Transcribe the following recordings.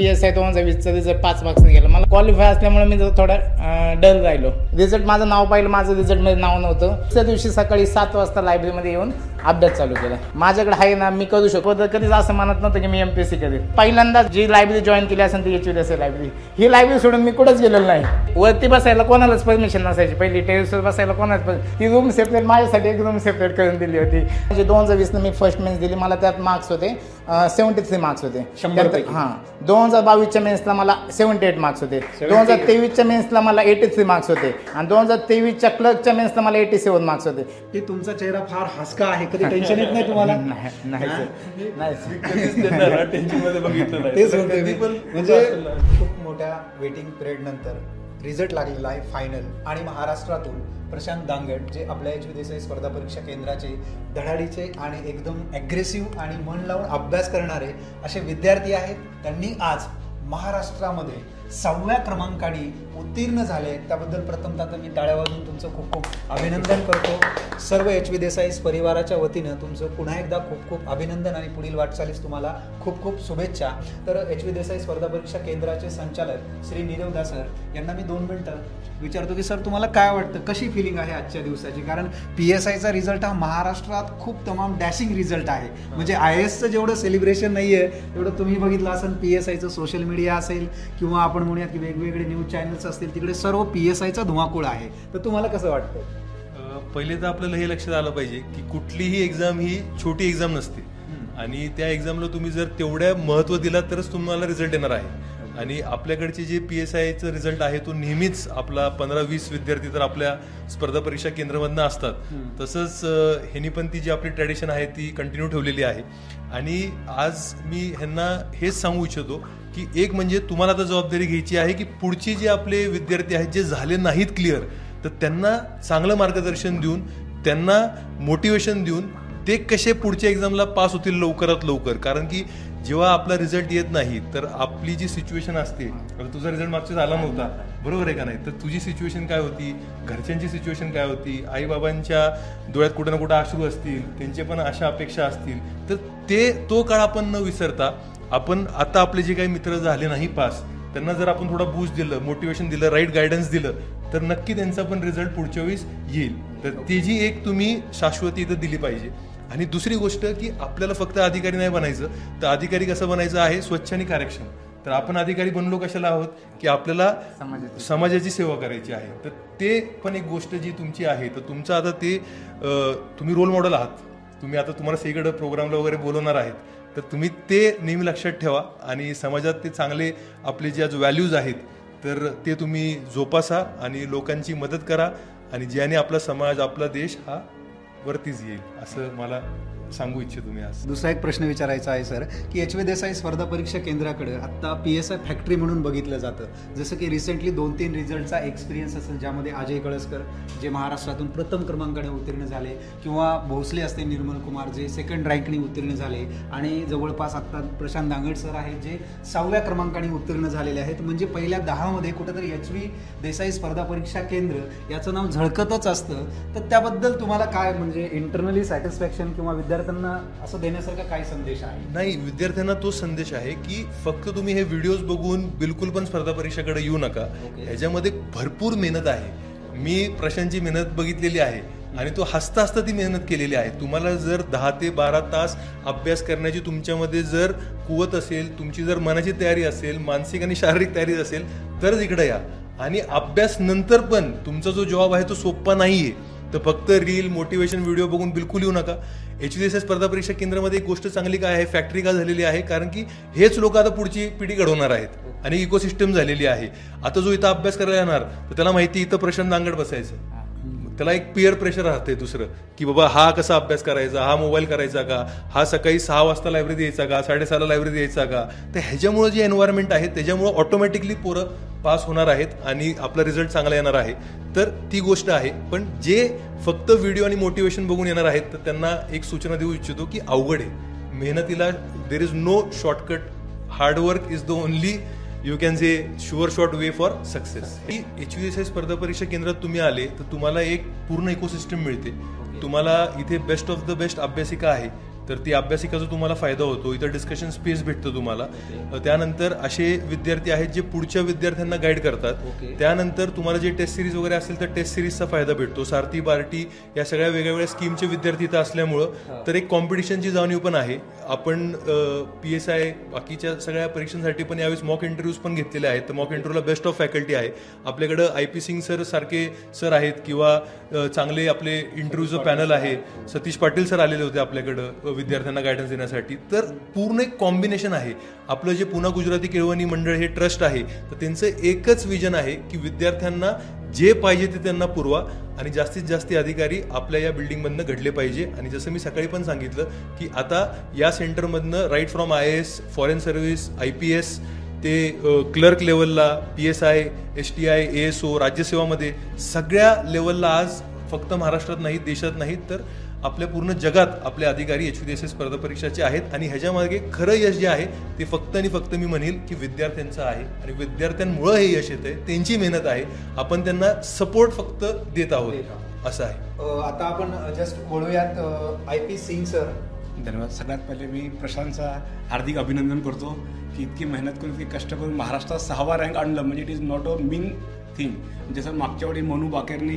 PSI 2020चा result 5 मार्क्सने गेला. मला क्वालिफाय असल्यामुळे मी थोडा डल राहिलो. रिझल्ट माझं नाव पाहिलं, माझं रिझल्टमध्ये नाव नव्हतं. त्या दिवशी सकाळी 7 वाजता लायब्ररीमध्ये येऊन अभ्यास चालू केला. माझ्याकडे आहे ना, मी करू शकतो. तर कधीच असं म्हणत नव्हतं की मी MPSC करेल. पहिल्यांदा जी लायब्ररी जॉईन केली असेल ती HVDSA लायब्ररी. ही लायब्ररी सोडून मी कुठंच गेलेलो नाही. वरती बसायला कोणालाच परमिशन नसायची. पहिली टेरेसवर बसायला कोणाच ती रूम सेपरेट, माझ्यासाठी एक रूम सेपरेट करून दिली होती. म्हणजे 2020 मी फर्स्ट मेन्स दिली. मला त्यात मार्क्स होते 73 मार्क्स होते. 2022च्या मेन्सला मला 78 मार्क्स होते. 2023च्या मेन्सला मला 83 मार्क्स होते. आणि 2023च्या क्लर्कच्या मेन्सला मला 87 मार्क्स होते. की तुमचा चेहरा फार हसका आहे, कधी टेन्शन येत नाही तुम्हाला? म्हणजे खूप मोठ्या वेटिंग पिरियड नंतर रिझल्ट लागलेला आहे फायनल. आणि महाराष्ट्रातून प्रशांत दांगट जे आपल्या HVDSA स्पर्धा परीक्षा केंद्राचे धडाडीचे आणि एकदम ॲग्रेसिव्ह आणि मन लावून अभ्यास करणारे असे विद्यार्थी आहेत. त्यांनी आज महाराष्ट्रामध्ये 6व्या क्रमांकाने उत्तीर्ण झाले. त्याबद्दल प्रथमतः मी टाळ्या वाजवून तुमचं खूप खूप अभिनंदन करतो. सर्व HVDSA परिवाराच्या वतीनं तुमचं पुन्हा एकदा खूप खूप अभिनंदन आणि पुढील वाटचालीस तुम्हाला खूप खूप शुभेच्छा. तर HVDSA स्पर्धा परीक्षा केंद्राचे संचालक श्री नीरव दा सर यांना मी 2 मिनिटं विचारतो की सर तुम्हाला काय वाटतं, कशी फिलिंग आहे आजच्या दिवसाची? कारण PSIचा रिझल्ट हा महाराष्ट्रात खूप तमाम डॅशिंग रिझल्ट आहे. म्हणजे IASचं जेवढं सेलिब्रेशन नाही आहे तेवढं तुम्ही बघितलं असेल PSIचं सोशल मीडिया असेल किंवा आपण म्हणूयात की वेगवेगळे न्यूज चॅनल्स असतील, तिकडे सर्व PSIचा धुमाकूळ आहे. तर तुम्हाला कसं वाटतं? पहिले तर आपल्याला हे लक्षात आलं पाहिजे की कुठलीही एक्झाम ही छोटी एक्झाम नसते. आणि त्या एक्झामला तुम्ही जर तेवढ्या महत्त्व दिला तरच तुम्हाला रिझल्ट येणार आहे. आणि आपल्याकडचे जे PSIचा रिझल्ट आहे तो नेहमीच आपला 15-20 विद्यार्थी तर आपल्या स्पर्धा परीक्षा केंद्रामधनं असतात. तसंच ह्यांनी पण ती जी आपली ट्रॅडिशन आहे ती कंटिन्यू ठेवलेली आहे. आणि आज मी ह्यांना हेच सांगू इच्छितो की एक म्हणजे तुम्हाला आता जबाबदारी घ्यायची आहे की पुढचे जे आपले विद्यार्थी आहेत जे झाले नाहीत क्लिअर, तर त्यांना चांगलं मार्गदर्शन देऊन, त्यांना मोटिवेशन देऊन ते कसे पुढच्या एक्झामला पास होतील लवकरात लवकर. कारण की जेव्हा आपला रिझल्ट येत नाही तर आपली जी सिच्युएशन असते, तुझा रिझल्ट मागचा झाला नव्हता, बरोबर आहे का नाही, तर तुझी सिच्युएशन काय होती, घरच्यांची सिच्युएशन काय होती, आईबाबांच्या डोळ्यात कुठं ना कुठं अश्रू असतील, त्यांचे पण अशा अपेक्षा असतील. तर तो काळ आपण न विसरता आपण आता आपले जे काही मित्र झाले नाही पास, त्यांना जर आपण थोडा बूस्ट दिलं, मोटिवेशन दिलं, राईट गायडन्स दिलं, तर नक्की त्यांचा पण रिझल्ट पुढच्या वेळेस येईल. तर त्याची एक तुम्ही शाश्वती इथं दिली पाहिजे. आणि दुसरी गोष्ट की आपल्याला फक्त अधिकारी नाही बनायचं, तर अधिकारी कसं बनायचं आहे, स्वच्छ आणि कार्यक्षम. तर आपण अधिकारी बनलो कशाला आहोत की आपल्याला समाजाची सेवा करायची आहे. तर ते पण एक गोष्ट जी तुमची आहे, तर तुमचं आता ते तुम्ही रोल मॉडेल आहात. तुम्ही आता तुम्हाला सगळीकडे प्रोग्रामला वगैरे बोलवणार आहेत, तर तुम्ही ते नेहमी लक्षात ठेवा. आणि समाजात ते चांगले आपले जे आज व्हॅल्यूज आहेत तर ते तुम्ही जोपासा आणि लोकांची मदत करा. आणि ज्याने आपला समाज, आपला देश हा वरतीच येईल असं मला सांगू इच्छितो मी आज. दुसरा एक प्रश्न विचारायचा आहे सर की HVDSA स्पर्धा परीक्षा केंद्राकडे आता PSI फॅक्टरी म्हणून बघितलं जातं. जसं की रिसेंटली 2-3 रिझल्टचा एक्सपिरियन्स असेल, ज्यामध्ये अजय कळसकर जे महाराष्ट्रातून प्रथम क्रमांकाने उत्तीर्ण झाले, किंवा भोसले असते निर्मल कुमार जे 2nd रँकने उत्तीर्ण झाले, आणि जवळपास आता प्रशांत दांगट सर आहेत जे 6व्या क्रमांकाने उत्तीर्ण झालेले आहेत. म्हणजे पहिल्या 10मध्ये कुठेतरी HVDSA स्पर्धा परीक्षा केंद्र याचं नाव झळकतच असतं. तर त्याबद्दल तुम्हाला काय, म्हणजे इंटरनली सॅटिस्फॅक्शन किंवा विद्यार्थ्यांना असं देण्यासारखा काय संदेश आहे? नाही, विद्यार्थ्यांना तो संदेश आहे की फक्त तुम्ही हे व्हिडिओज बघून बिलकुल पण स्पर्धा परीक्षेकडे येऊ नका. ह्याच्यामध्ये भरपूर मेहनत आहे. मी प्रशांतची मेहनत बघितलेली आहे आणि तो हसता हसता ती मेहनत केलेली आहे. तुम्हाला जर 10 ते 12 तास अभ्यास करण्याची तुमच्यामध्ये जर कुवत असेल, तुमची जर मनाची तयारी असेल, मानसिक आणि शारीरिक तयारी असेल, तरच इकडे या. आणि अभ्यास नंतर पण तुमचा जो जॉब आहे तो सोपा नाहीये. तर फक्त रील, मोटिवेशन व्हिडिओ बघून बिलकुल येऊ नका. HVDSA स्पर्धा परीक्षा केंद्रामध्ये एक गोष्ट चांगली काय आहे, फॅक्टरी का झालेली आहे, कारण की हेच लोक आता पुढची पिढी घडवणार आहेत आणि इकोसिस्टम झालेली आहे. आता जो इथं अभ्यास करायला येणार तर त्याला माहिती इथं प्रशांत दांगट बसायचं, त्याला एक पिअर प्रेशर राहते दुसरं की बाबा हा कसा अभ्यास करायचा, हा मोबाईल करायचा का, हा सकाळी 6 वाजता लायब्ररीत यायचा का, 6:30ला लायब्ररीत यायचा का. तर ह्याच्यामुळे जे एन्व्हायरमेंट आहे त्याच्यामुळे ऑटोमॅटिकली पोरं पास होणार आहेत आणि आपला रिझल्ट चांगला येणार आहे. तर ती गोष्ट आहे. पण जे फक्त व्हिडिओ आणि मोटिवेशन बघून येणार आहेत तर त्यांना एक सूचना देऊ इच्छितो की अवघड आहे. मेहनतीला there is no shortcut. Hard work is the only you can say sure short way for success. ही HVDSA स्पर्धा परीक्षा केंद्रात तुम्ही आले तर तुम्हाला एक पूर्ण इकोसिस्टम मिळते. तुम्हाला इथे बेस्ट ऑफ द बेस्ट अभ्यासिका आहे. तर ती अभ्यासिकाचा तुम्हाला फायदा होतो, इथं डिस्कशन स्पेस भेटतं तुम्हाला. त्यानंतर असे विद्यार्थी आहेत जे पुढच्या विद्यार्थ्यांना गाईड करतात. त्यानंतर तुम्हाला जे टेस्ट सिरीज वगैरे असेल तर टेस्ट सिरीजचा फायदा भेटतो. सारथी बार्टी या सगळ्या वेगवेगळ्या स्कीमचे विद्यार्थी इथं असल्यामुळं तर एक कॉम्पिटिशनची जाणीव पण आहे. आपण PSI बाकीच्या सगळ्या परीक्षांसाठी पण यावेळेस मॉक इंटरव्ह्यूज पण घेतलेले आहेत. तर मॉक इंटरव्ह्यूला बेस्ट ऑफ फॅकल्टी आहे आपल्याकडं. IP सिंग सर सारखे सर आहेत किंवा चांगले आपले इंटरव्ह्यूचं पॅनल आहे. सतीश पाटील सर आलेले होते आपल्याकडं विद्यार्थ्यांना गायडन्स देण्यासाठी. तर पूर्ण एक कॉम्बिनेशन आहे. आपलं जे पुन्हा गुजराती केळवणी मंडळ हे ट्रस्ट आहे तर त्यांचं एकच विजन आहे की विद्यार्थ्यांना जे पाहिजे ते त्यांना पुरवा आणि जास्तीत जास्त अधिकारी आपल्या या बिल्डिंगमधनं घडले पाहिजे. आणि जसं मी सकाळी पण सांगितलं की आता या सेंटरमधनं right from IAS, foreign service, IPS ते क्लर्क लेवलला, PSI, STI, ASO, राज्यसेवामध्ये सगळ्या लेवलला आज फक्त महाराष्ट्रात नाही, देशात नाही तर आपल्या पूर्ण जगात आपले अधिकारी HVDSA स्पर्धा परीक्षाचे आहेत. आणि ह्याच्यामागे खरं यश जे आहे ते फक्त आणि फक्त मी म्हणेल की विद्यार्थ्यांचं आहे. आणि विद्यार्थ्यांमुळं हे यश येत आहे, त्यांची मेहनत आहे. आपण त्यांना सपोर्ट फक्त देत आहोत असं आहे. आता आपण जस्ट बोलूयात IP सिंग सर. धन्यवाद. सगळ्यात पहिले मी प्रशांतचा हार्दिक अभिनंदन करतो की इतकी मेहनत करून, इतकी कष्ट करून महाराष्ट्रात 6वा रँक आणलं म्हणजे it is not a mean thing. जसं मागच्या वेळी मनू बाकेरनी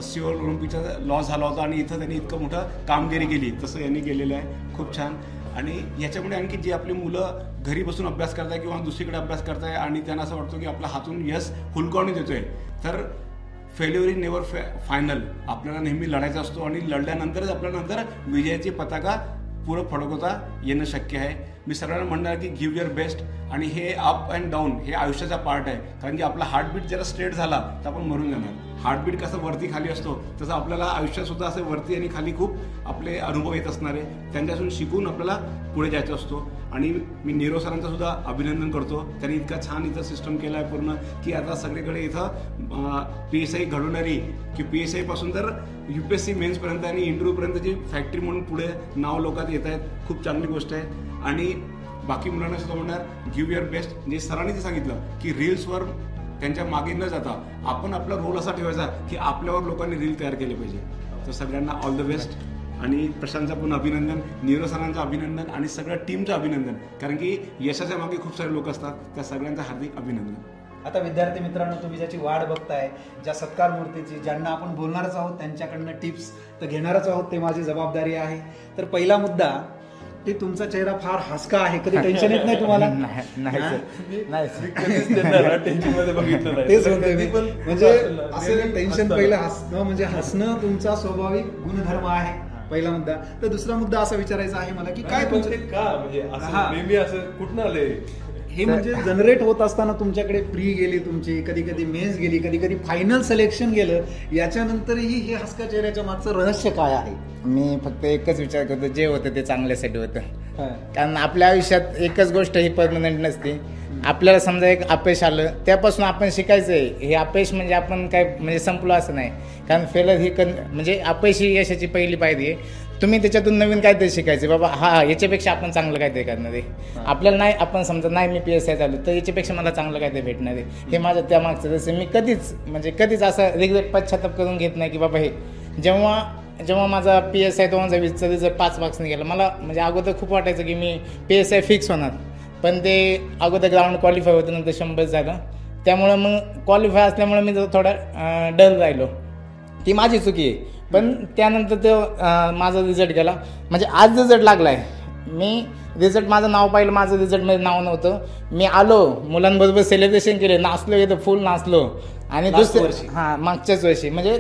सिओल ऑलिम्पिकचा लॉस झाला होता आणि इथं त्यांनी इतकं मोठं कामगिरी केली, तसं यांनी केलेलं आहे. खूप छान. आणि याच्यामुळे आणखी जी आपली मुलं घरी बसून अभ्यास करताय किंवा दुसरीकडे अभ्यास करताय आणि त्यांना असं वाटतं की आपल्या हातून यश हुलकावणी देतोय, तर फेल्युअर इज नेव्हर फायनल. आपल्याला नेहमी लढायचा असतो आणि लढल्यानंतरच आपल्याला नंतर विजयाची पताका पुढं फडकवता येणं शक्य आहे. मी सगळ्यांना म्हणणार की गिव्ह युअर बेस्ट. आणि हे अप अँड डाऊन हे आयुष्याचा पार्ट आहे. कारण की आपला हार्टबीट जरा स्ट्रेट झाला तर आपण मरून जाणार. हार्टबीट कसं वरती खाली असतो तसं आपल्याला आयुष्यात सुद्धा असं वरती आणि खाली खूप आपले अनुभव येत असणार आहे. त्यांच्यापासून शिकून आपल्याला पुढे जायचं असतो. आणि मी नीरव सरांचं सुद्धा अभिनंदन करतो. त्यांनी इतका छान इथं सिस्टम केला आहे पूर्ण की आता सगळीकडे इथं PSI घडवणारी की PSI पासून तर UPSC मेन्सपर्यंत आणि इंटरव्ह्यूपर्यंत जी फॅक्टरी म्हणून पुढे नाव लोकात येत आहेत. खूप चांगली गोष्ट आहे. आणि बाकी मुलांना सुद्धा म्हणणार गिव्ह युअर बेस्ट. जे सरांनी ते सांगितलं की रील्सवर त्यांच्या मागे न जाता आपण आपला रोल असा ठेवायचा की आपल्यावर लोकांनी रील तयार केले पाहिजे. तर सगळ्यांना ऑल द बेस्ट. आणि प्रशांतचं पण अभिनंदन, नीरव सरांचं अभिनंदन आणि सगळ्या टीमचं अभिनंदन. कारण की यशाच्या मागे खूप सारे लोक असतात. त्या सगळ्यांचं हार्दिक अभिनंदन. आता विद्यार्थी मित्रांनो, तुम्ही ज्याची वाट बघताय, ज्या सत्कार मूर्तीची, ज्यांना आपण बोलणारच आहोत त्यांच्याकडनं टिप्स तर घेणारच आहोत, ते माझी जबाबदारी आहे. तर पहिला मुद्दा की तुमचा चेहरा फार हसका आहे. कधी टेन्शन येत नाही तुम्हाला? तेच होते मी. म्हणजे असं टेन्शन पहिलं हसणं म्हणजे हसणं तुमचा स्वाभाविक गुणधर्म आहे. पहिला मुद्दा. तर दुसरा मुद्दा असा विचारायचा आहे मला की काय तुमचं का म्हणजे असं कुठं आलंय हे म्हणजे जनरेट होत असताना तुमच्याकडे प्री गेली तुमची, कधी कधी मेन्स गेली, कधी कधी फायनल सिलेक्शन गेलं, याच्यानंतरही हे हसका चेहऱ्याच्या मागचं रहस्य काय आहे? मी फक्त एकच विचार करतो, जे होतं ते चांगल्यासाठी होतं. कारण आपल्या आयुष्यात एकच गोष्ट ही परमनंट नसते. आपल्याला समजा एक अपयश आलं, त्यापासून आपण शिकायचं आहे. हे अपयश म्हणजे आपण काय म्हणजे संपलो असं नाही. कारण फेलर ही म्हणजे अपयश ही यशाची पहिली पायरी आहे. तुम्ही त्याच्यातून नवीन काहीतरी शिकायचं, बाबा हा याच्यापेक्षा आपण चांगलं काहीतरी करणार आहे. आपल्याला नाही, आपण समजा नाही मी PSI झालो तर याच्यापेक्षा मला चांगलं काहीतरी भेटणार आहे. हे माझं त्यामागचं जसं मी कधीच असं रिग्रेट पश्चाताप करून घेत नाही की बाबा हे जेव्हा माझा PSI 2020चा रिझल्ट 5 मार्क्सने गेला, मला म्हणजे अगोदर खूप वाटायचं की मी PSI फिक्स होणार. पण ते अगोदर ग्राउंड क्वालिफाय होतं, नंतर 100 झालं. त्यामुळं मग क्वालिफाय असल्यामुळे मी थोडा डल राहिलो. ती माझी चुकी आहे. पण त्यानंतर तो माझा रिझल्ट गेला. म्हणजे आज रिझल्ट लागला आहे. मी रिझल्ट माझं नाव पाहिलं, माझं रिझल्टमध्ये नाव नव्हतं. मी आलो, मुलांबरोबर सेलिब्रेशन केले, नाचलो, येतं फुल नाचलो. आणि मागच्याच वर्षी म्हणजे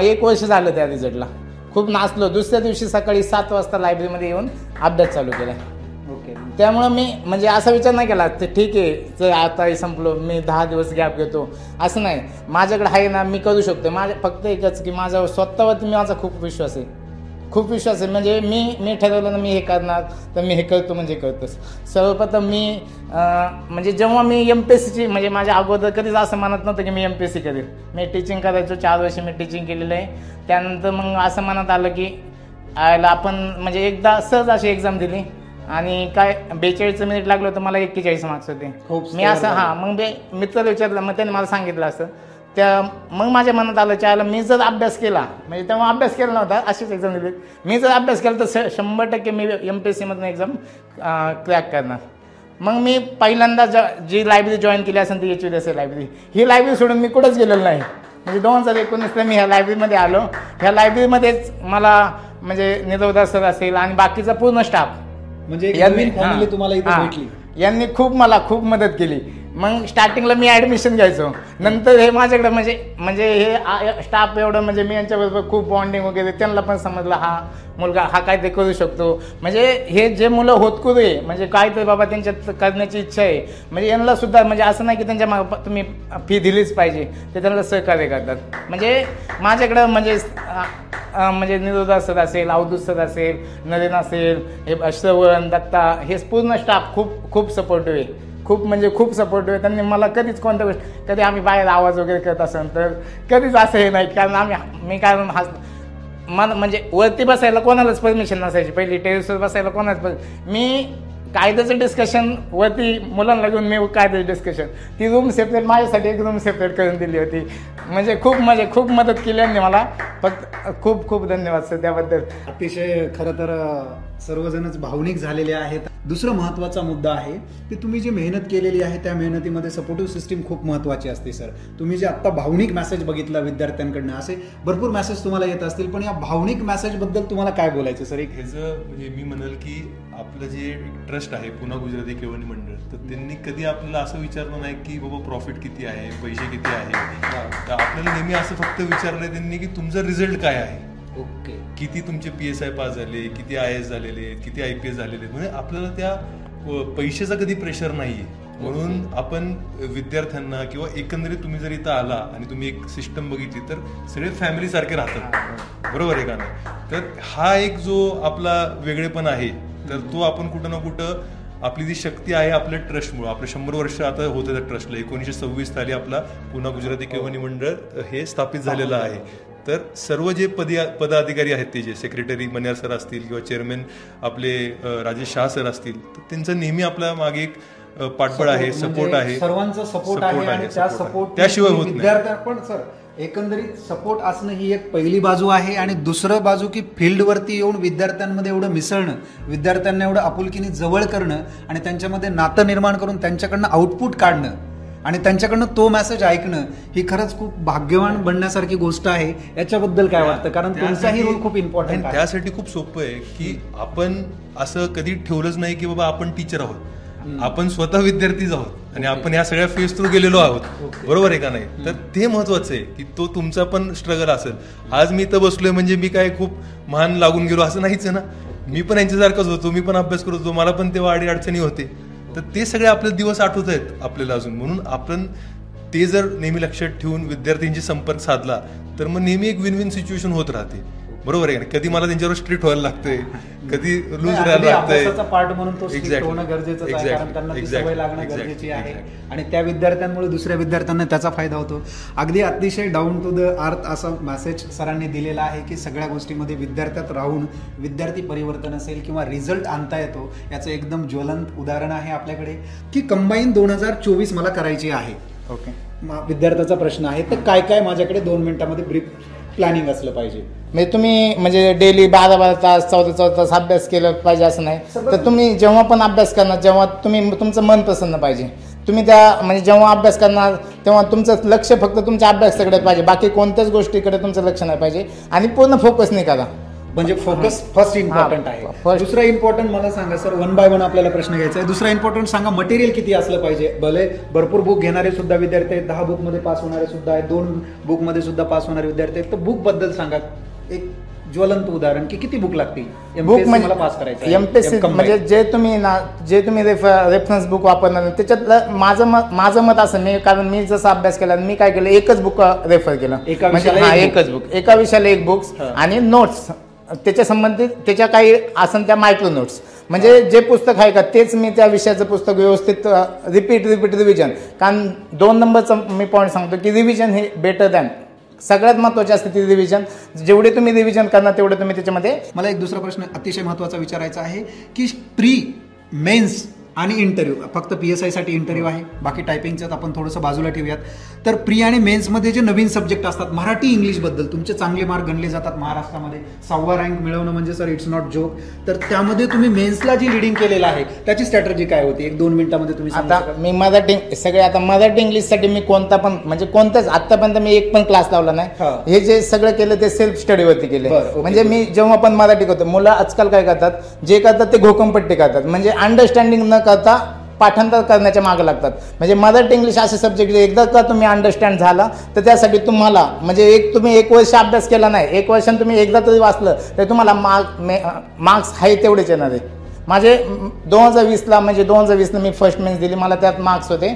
1 वर्ष झालं त्या रिझल्टला. खूप नाचलो. दुसऱ्या दिवशी सकाळी 7 वाजता लायब्ररीमध्ये येऊन अभ्यास चालू केला. ओके. त्यामुळं मी म्हणजे असा विचार नाही केला तर ठीक आहे तर आता संपलो, मी 10 दिवस गॅप घेतो, असं नाही. माझ्याकडे आहे ना, मी करू शकतो. माझ्या फक्त एकच की माझ्या स्वतःवरती माझा खूप विश्वास आहे. म्हणजे मी ठरवलं ना मी हे करणार तर मी हे करतो म्हणजे करतोच. सर्वप्रथम मी म्हणजे जेव्हा मी MPSCची म्हणजे माझ्या अगोदर कधीच असं म्हणत नव्हतं की मी MPSC करेल. मी टीचिंग करायचो, 4 वर्ष मी टीचिंग केलेलं आहे. त्यानंतर मग असं मनात आलं की आपण म्हणजे एकदा सहज अशी एक्झाम दिली आणि काय 42 मिनिट लागलं तर मला 41 मार्क्स होते. मी असं मग मित्राला विचारलं, मग त्याने मला सांगितलं असं त्या मग माझ्या मनात आलं चायला मी जर अभ्यास केला, म्हणजे तेव्हा अभ्यास केला नव्हता, अशीच एक्झाम दिली, मी जर अभ्यास केला तर 100% मी MPSCमधून एक्झाम क्रॅक करणार. मग मी पहिल्यांदा जी लायब्ररी जॉईन केली असेल ती HVDSA लायब्ररी, ही लायब्ररी सोडून मी कुठंच गेलेलो नाही. म्हणजे 2019ला मी ह्या लायब्ररीमध्ये आलो. ह्या लायब्ररीमध्येच मला म्हणजे निरोधा सर असेल आणि बाकीचा पूर्ण स्टाफ म्हणजे यांनी तुम्हाला इथे भेटली. यांनी मला खूप मदत केली. मग स्टार्टिंगला मी ॲडमिशन घ्यायचो, नंतर हे माझ्याकडे म्हणजे हे स्टाफ एवढं म्हणजे मी यांच्याबरोबर खूप बॉन्डिंग वगैरे, त्यांना पण समजलं हा मुलगा हा काय ते करू शकतो. म्हणजे हे जे मुलं होतकुरू आहे म्हणजे काय तर बाबा त्यांच्यात करण्याची इच्छा आहे, म्हणजे यांना सुद्धा म्हणजे असं नाही की त्यांच्या मागे तुम्ही फी दिलीच पाहिजे, ते त्यांना सहकार्य करतात. म्हणजे माझ्याकडं म्हणजे निरोधा सर असेल, अवधूत सर असेल, नरेन असेल, हे श्रवण, दत्ता, हे पूर्ण स्टाफ खूप सपोर्टिव्ह आहे. खूप सपोर्टिव्ह आहे. त्यांनी मला कधीच कोणत्या गोष्टी, कधी आम्ही बाहेर आवाज वगैरे करत असेल तर कधीच असं हे नाही, कारण मी कारण म्हणजे वरती बसायला कोणालाच परमिशन नसायची, पहिली टेरेसवर बसायला कोणालाच मी कायद्याचं डिस्कशन वरती मुलांना घेऊन मी कायद्याचं डिस्कशन, ती रूम सेपरेट माझ्यासाठी एक रूम सेपरेट करून दिली होती. म्हणजे खूप मदत केली यांनी मला. फक्त खूप धन्यवाद सर त्याबद्दल. अतिशय खरं तर सर्वजणच भावनिक झालेले आहेत. दुसरा महत्त्वाचा मुद्दा आहे की तुम्ही जी मेहनत केलेली आहे त्या मेहनतीमध्ये सपोर्टिव्ह सिस्टीम खूप महत्त्वाची असते सर. तुम्ही जे आत्ता भावनिक मेसेज बघितला विद्यार्थ्यांकडनं, असे भरपूर मेसेज तुम्हाला येत असतील, पण या भावनिक मेसेजबद्दल तुम्हाला काय बोलायचं सर? एक ह्याचं म्हणजे मी म्हणाल की आपलं जे ट्रस्ट आहे पुन्हा गुजराती केवणी मंडळ, तर त्यांनी कधी आपल्याला असं विचारलं नाही की बाबा प्रॉफिट किती आहे, पैसे किती आहे. तर आपल्याला नेहमी असं फक्त विचारलंय त्यांनी की तुमचा रिझल्ट काय आहे, ओके, किती तुमचे PSI पास झाले, किती IAS झालेले आहेत, किती IPS झालेले आहेत. म्हणजे आपल्याला त्या पैशाचा कधी प्रेशर नाहीये. म्हणून आपण विद्यार्थ्यांना किंवा एकंदरीत तुम्ही जर इथं आला आणि तुम्ही एक सिस्टम बघितली तर सगळे फॅमिली सारखे राहतात, बरोबर आहे का नाही? तर हा एक जो आपला वेगळेपण आहे, तर तो आपण कुठं ना कुठं आपली जी शक्ती आहे आपल्या ट्रस्टमुळे, आपले 100 वर्ष आता होतं त्या ट्रस्टला. 1926 साली आपला पुन्हा गुजराती केवणी मंडळ हे स्थापित झालेलं आहे. तर सर्व जे पदाधिकारी आहेत ते जे सेक्रेटरी मन्यार सर असतील किंवा चेअरमॅन आपले राजेश शाह सर असतील, तर त्यांचं नेहमी आपल्या मागे एक पाठबळ आहे, सपोर्ट आहे, सर्वांचा सपोर्ट आहे आणि त्या सपोर्ट त्याशिवाय होत विद्यार्थ्या पण सर एकंदरीत सपोर्ट असणं ही एक पहिली बाजू आहे. आणि दुसरं बाजू की फील्डवरती येऊन विद्यार्थ्यांमध्ये एवढं मिसळणं, विद्यार्थ्यांना एवढं आपुलकीने जवळ करणं आणि त्यांच्यामध्ये नातं निर्माण करून त्यांच्याकडनं आउटपुट काढणं आणि त्यांच्याकडनं तो मेसेज ऐकणं, ही खरंच खूप भाग्यवान बनण्यासारखी गोष्ट आहे. याच्याबद्दल काय वाटतं? कारण तुमचाही रोल खूप इम्पॉर्टंट आहे. त्यासाठी खूप सोपं आहे की आपण असं कधी ठेवलंच नाही की बाबा आपण टीचर आहोत, आपण स्वतः विद्यार्थीच आहोत आणि आपण या सगळ्या फेज थ्रू गेलेलो आहोत, बरोबर आहे का नाही? तर ते महत्वाचं आहे की तो तुमचा पण स्ट्रगल असेल. आज मी इथं बसलोय म्हणजे मी काय खूप महान लागून गेलो असं नाहीच आहे ना. मी पण यांच्यासारखंच होतो, मी पण अभ्यास करत होतो, मला पण तेव्हा अडचणी होते. तर ते सगळे आपले दिवस आठवत आहेत आपल्याला अजून. म्हणून आपण ते जर नेहमी लक्षात ठेवून विद्यार्थ्यांशी संपर्क साधला तर मग नेहमी एक विन विन सिच्युएशन होत राहते, बरोबर आहे. कधी मला त्यांच्यावर स्ट्रिक्ट व्हायला लागतंय, कधी लूज राहायला लागतंय. पार्ट म्हणून तो स्ट्रिक्ट होणं गरजेचं आहे, कारण त्यांना ती सवय लागणं गरजेची आहे आणि त्या विद्यार्थ्यांमुळे दुसऱ्या विद्यार्थ्यांना त्याचा फायदा होतो. अगदी अतिशय डाऊन टू द अर्थ असा मेसेज सरांनी दिलेला आहे की सगळ्या गोष्टीमध्ये विद्यार्थ्यात राहून विद्यार्थी परिवर्तन असेल किंवा रिझल्ट आणता येतो, याचं एकदम ज्वलंत उदाहरण आहे आपल्याकडे. की कंबाईन 2024 मला करायची आहे, ओके, विद्यार्थ्याचा प्रश्न आहे, तर काय काय माझ्याकडे 2 मिनिटांमध्ये ब्रीफ प्लॅनिंग असलं पाहिजे? म्हणजे तुम्ही म्हणजे डेली 12 तास 14 तास अभ्यास केला पाहिजे असं नाही. तर तुम्ही जेव्हा पण अभ्यास करणार तेव्हा तुम्ही तुमचं मन प्रसन्न पाहिजे. तुम्ही त्या म्हणजे जेव्हा अभ्यास करणार तेव्हा तुमचं लक्ष फक्त तुमच्या अभ्यासाकडे पाहिजे, बाकी कोणत्याच गोष्टीकडे तुमचं लक्ष नाही पाहिजे आणि पूर्ण फोकस नाही करा. म्हणजे फोकस फर्स्ट इम्पॉर्टंट आहे. दुसरा इम्पॉर्टंट मला सांगा सर, 1 बाय 1 आपल्याला प्रश्न घ्यायचा आहे. दुसरा इम्पॉर्टंट सांगा, मटेरियल किती असलं पाहिजे? भले भरपूर बुक घेणारे सुद्धा विद्यार्थी आहेत, 10 बुक मध्ये पास होणारे सुद्धा आहेत, 2 बुक मध्ये सुद्धा पास होणारे विद्यार्थी आहेत. तर बुक बद्दल सांगा एक ज्वलंत उदाहरण की किती बुक लागतील बुक म्हणजे पास करायचं? एमपीएससी म्हणजे जे तुम्ही रेफरन्स बुक वापरणार त्याच्यातलं माझं मत असं, मी कारण मी जसा अभ्यास केला मी काय केलं, एकच बुक रेफर केलं. एकच बुक, एका विषयाला एक बुक्स आणि नोट्स त्याच्या संबंधित त्याच्या काही असन त्या मायक्रो नोट्स, म्हणजे जे पुस्तक आहे का तेच मी त्या विषयाचं पुस्तक व्यवस्थित रिपीट रिव्हिजन. कारण 2 नंबरचं मी पॉईंट सांगतो की रिव्हिजन हे बेटर दॅन, सगळ्यात महत्त्वाची असते ती रिव्हिजन. जेवढे तुम्ही रिव्हिजन करणार तेवढे तुम्ही त्याच्यामध्ये. मला एक दुसरा प्रश्न अतिशय महत्त्वाचा विचारायचा आहे की प्री मेन्स आणि इंटरव्ह्यू, फक्त PSI साठी इंटरव्ह्यू आहे, बाकी टायपिंगचं आपण थोडंसं बाजूला ठेवूयात. तर प्री आणि मेन्समध्ये जे नवीन सब्जेक्ट असतात मराठी इंग्लिशबद्दल तुमचे चांगले मार्क गणले जातात महाराष्ट्रामध्ये. 6वा रँक मिळवणं म्हणजे सर इट्स नॉट जोक. तर त्यामध्ये तुम्ही मेन्सला जी लिडिंग केलेलं आहे त्याची स्ट्रॅटेजी काय होती, 1-2 मिनिटांमध्ये तुम्ही सांगू आता शकाल? मी मराठी सगळे आता मराठी इंग्लिशसाठी मी कोणता पण म्हणजे कोणताच आतापर्यंत मी एक पण क्लास लावला नाही. हा. हे जे सगळं केलं ते सेल्फ स्टडीवरती केले. बरं, ओके. म्हणजे मी जेव्हा पण मराठी करतो, मुलं आजकाल काय करतात, जे करतात ते घोकंपट्टी करतात, म्हणजे अंडरस्टँडिंग न करता पाठांतर करण्याच्या मागे लागतात. म्हणजे मराठी इंग्लिश असे सब्जेक्ट एकदा का तुम्ही अंडरस्टँड झाला तर त्यासाठी तुम्हाला म्हणजे तुम्ही 1 वर्ष अभ्यास केला नाही, 1 वर्षाने तुम्ही एकदा तरी वाचलं तर तुम्हाला मार्क्स आहे तेवढेच येणार आहे. माझे 2020ला म्हणजे 2020ला मी फर्स्ट मेन्स दिली, मला त्यात मार्क्स होते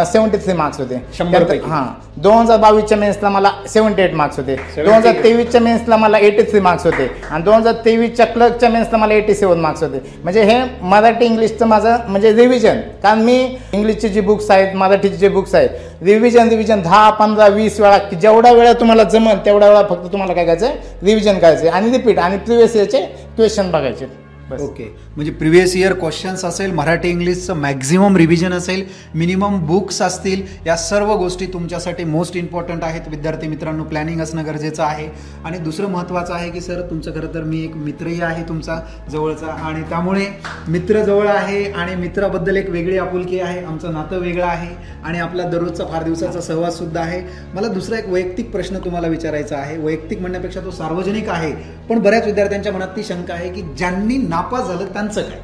73 मार्क्स होते. 100 पैकी. हां 2022च्या मेन्सला मला 78 मार्क्स होते. 2023च्या मेन्सला मला 83 मार्क्स होते आणि 2023च्या क्लर्कच्या मेन्सला मला 87 मार्क्स होते. म्हणजे हे मराठी इंग्लिशचं माझं म्हणजे रिव्हिजन, कारण मी इंग्लिशची जी बुक्स आहेत, मराठीची जे बुक्स आहेत, रिव्हिजन 10, 15, 20 वेळा, जेवढा वेळा तुम्हाला जमल तेवढ्या वेळा फक्त तुम्हाला काय करायचं, रिव्हिजन करायचे आणि रिपीट आणि प्रिव्हियस इयरचे क्वेश्चन बघायचे. ओके, म्हणजे प्रिव्हियस इयर क्वेश्चन्स असेल, मराठी इंग्लिशचं मॅक्झिमम रिव्हिजन असेल, मिनिमम बुक्स असतील, या सर्व गोष्टी तुमच्यासाठी मोस्ट इम्पॉर्टंट आहेत. विद्यार्थी मित्रांनो, प्लॅनिंग असणं गरजेचं आहे. आणि दुसरं महत्त्वाचं आहे की सर तुमचं खरं तर मी एक मित्रही आहे तुमचा जवळचा, आणि त्यामुळे मित्र जवळ आहे आणि मित्राबद्दल एक वेगळी आपुलकी आहे, आमचं नातं वेगळं आहे आणि आपला दररोजचा फार दिवसाचा सहवाससुद्धा आहे. मला दुसरा एक वैयक्तिक प्रश्न तुम्हाला विचारायचा आहे. वैयक्तिक म्हणण्यापेक्षा तो सार्वजनिक आहे, पण बऱ्याच विद्यार्थ्यांच्या मनात ती शंका आहे की ज्यांनी नापास झालं त्यांचं काय,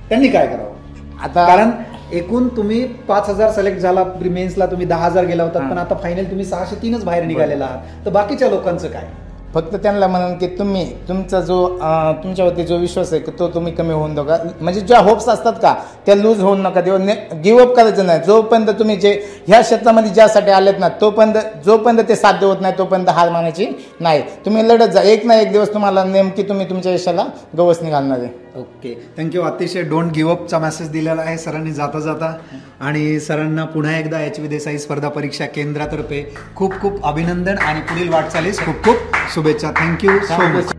त्यांनी काय करावं? आता कारण एकूण तुम्ही 5000 सिलेक्ट झाला, मेन्सला तुम्ही 10,000 गेला होता, पण आता फायनल तुम्ही 603च बाहेर निघालेला आहात. तर बाकीच्या लोकांचं काय? फक्त त्यांना म्हणून की तुम्ही तुमचा जो तुमच्यावरती जो विश्वास आहे तो तुम्ही कमी होऊन नका, म्हणजे ज्या होप्स असतात का त्या लूज होऊ नका, गिव्हअप करायचं नाही. जोपर्यंत तुम्ही जे ह्या क्षेत्रामध्ये ज्यासाठी आलेत ना जोपर्यंत ते साध्य होत नाही तोपर्यंत हार मानायची नाही. तुम्ही लढत जा, एक ना एक दिवस तुम्हाला नेमकी तुम्ही तुमच्या यशाला गवसणी घालणार आहे. Okay, thank you. अतिशय डोंट गिव्ह अपचा मेसेज दिलेला आहे सरांनी जाता जाता. आणि सरांना पुन्हा एकदा HV देसाई स्पर्धा परीक्षा केंद्रातर्फे खूप खूप अभिनंदन आणि पुढील वाटचालीस खूप खूप शुभेच्छा. Thank you so much.